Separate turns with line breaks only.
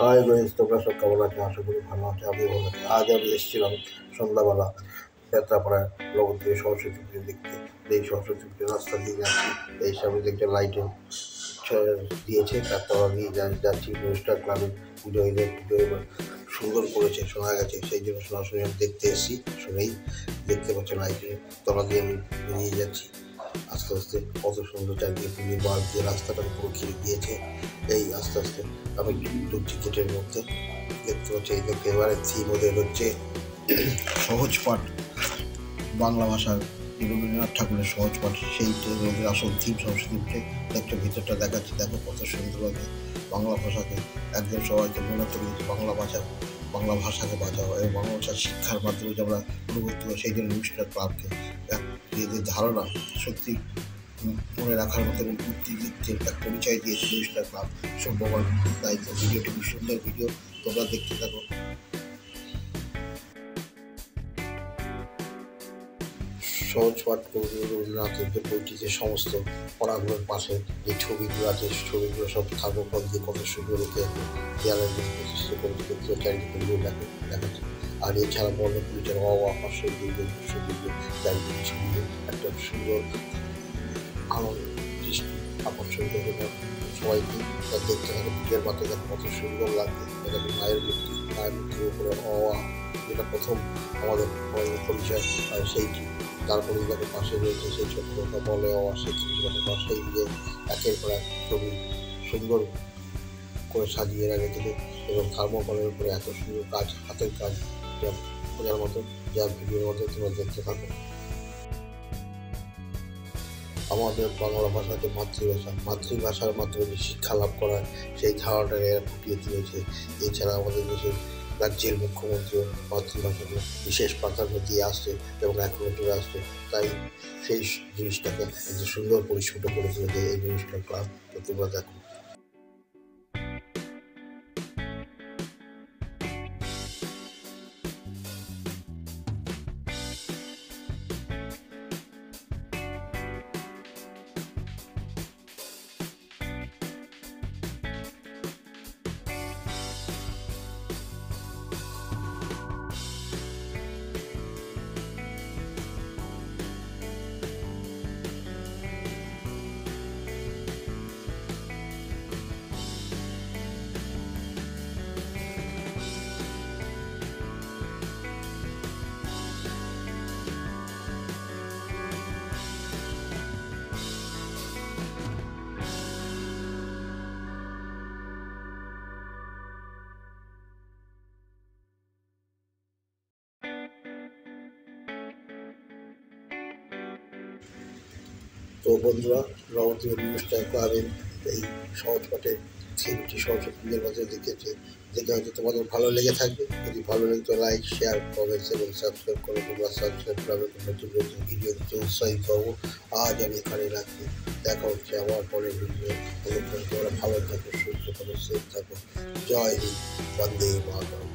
Hi guys, তোমরা সব কেমন আছো? আশা করি ভালো আছো। আমি ভালো আছি। আজ আমি এসেছিলাম সন্ধ্যাবেলা যাত্রাপাড়ায় লগন থেকে সরস্বতী পুজো দেখতে। এই সরস্বতী পুজোর রাস্তা দিয়ে যাচ্ছি, এই সামনে দেখতে লাইটের দিয়েছে, তারপর আমি যাচ্ছি মিউজিক্যাল ক্লাবে পুজো হয়ে পুজো এবার সুন্দর করেছে, শোনা গেছে, সেই জন্য সরাসরি আমি দেখতে এসেছি। শুনেই দেখতে পাচ্ছি লাইটের তলা দিয়ে আমি বেরিয়ে যাচ্ছি আস্তে আস্তে। কত সুন্দর চারদিকে পুজোর বার দিয়ে রাস্তাটা পুরো ঘিরে দিয়েছে। এই আস্তে আস্তে আমি ঢুকছি গেটের মধ্যে, দেখতে পাচ্ছি এই দেখতে এবারে থিম ওদের হচ্ছে সহজ পাঠ, বাংলা ভাষার রবীন্দ্রনাথ ঠাকুরের সহজ পাঠ, সেইটা ওদের আসল থিম সরস্বতী পুজো। দেখতে ভিতরটা দেখাচ্ছি, দেখো কত সুন্দরভাবে বাংলা ভাষাকে একদম সবাইকে মনে করে দিচ্ছে বাংলা ভাষাকে বাঁচাও এবং বাংলা ভাষার শিক্ষার মাধ্যমে যে আমরা অনুভূতি হয়, সেই জন্য মিউজিক্যাল ক্লাবকে এদের ধারণা সত্যি মনে রাখার মতো এবং বুদ্ধিবৃত্তির একটা পরিচয় দিয়েছে মিউজিক্যাল ক্লাব সভ্যমান। তাই তো ভিডিওটি খুব সুন্দর ভিডিও, তোমরা দেখতে থাকো। সহজ পাঠ কবি রবীন্দ্রনাথের যে বইটিতে সমস্ত পড়াগুলোর পাশে যে ছবিগুলো আছে, ছবিগুলো সব থার্মোকল দিয়ে কত সুন্দর রেখে দেয়ালের মধ্যে প্রতিষ্ঠিত করে রেখেছে, চারিদিকে দেখাচ্ছে। আর এছাড়া বর্ণপরিচয় পাশে চারিদিকে ছড়িয়ে একটা সুন্দর আনন্দ দৃষ্টি আকর্ষণ করে সবাইকে দেখতে থাকে। ভিডিওর মাধ্যমে দেখো কত সুন্দর লাগবে। এটা মায়ের মূর্তির উপরে যেটা প্রথম আমাদের পরিচয়, আর সেইটি তারপরে যাকে পাশে রয়েছে সেই ছোট ছোট বলে সেই ছোটো পাশেই দিয়ে একের পর এক ছবি সুন্দর করে সাজিয়ে রেখেছে এবং থার্মোকলের উপরে এত সুন্দর কাজ, হাতের কাজ, যা বোঝার মতো, যা ভিডিওর মধ্যে তোমরা দেখতে থাকো। আমাদের বাংলা ভাষাকে মাতৃভাষার মাধ্যমে শিক্ষা লাভ করার সেই ধারণাটা এরা ফুটিয়ে তুলেছে। এছাড়া আমাদের দেশের রাজ্যের মুখ্যমন্ত্রীও মাতৃভাষাকে বিশেষ প্রাধান্য দিয়ে আসছে এবং এখনও চলে আসছে। তাই সেই জিনিসটাকে সুন্দর পরিস্ফুট করে তুলেছে এই মিউজিক্যাল ক্লাব। তো তোমরা দেখো। তো বন্ধুরা, নবদ্বীপের মিউজিক্যাল ক্লাবের এই সহজ পাঠের থিমটি সরস্বতী পুজোর মধ্যে দেখে হয়তো তোমাদের ভালো লেগে থাকবে। যদি ভালো লাগে তো লাইক, শেয়ার, কমেন্টস এবং সাবস্ক্রাইব করো। তোমরা সাবস্ক্রাইব করবে, নতুন নতুন ভিডিও দিতে উৎসাহিত হবো। আজ আমি এখানে রাখি, দেখা হচ্ছে আমার পরের ভিডিও। তোমরা ভালো থাকো, সুস্থ থাকো, সেফ থাকো। জয় হিন্দ, বন্দে মাতরম।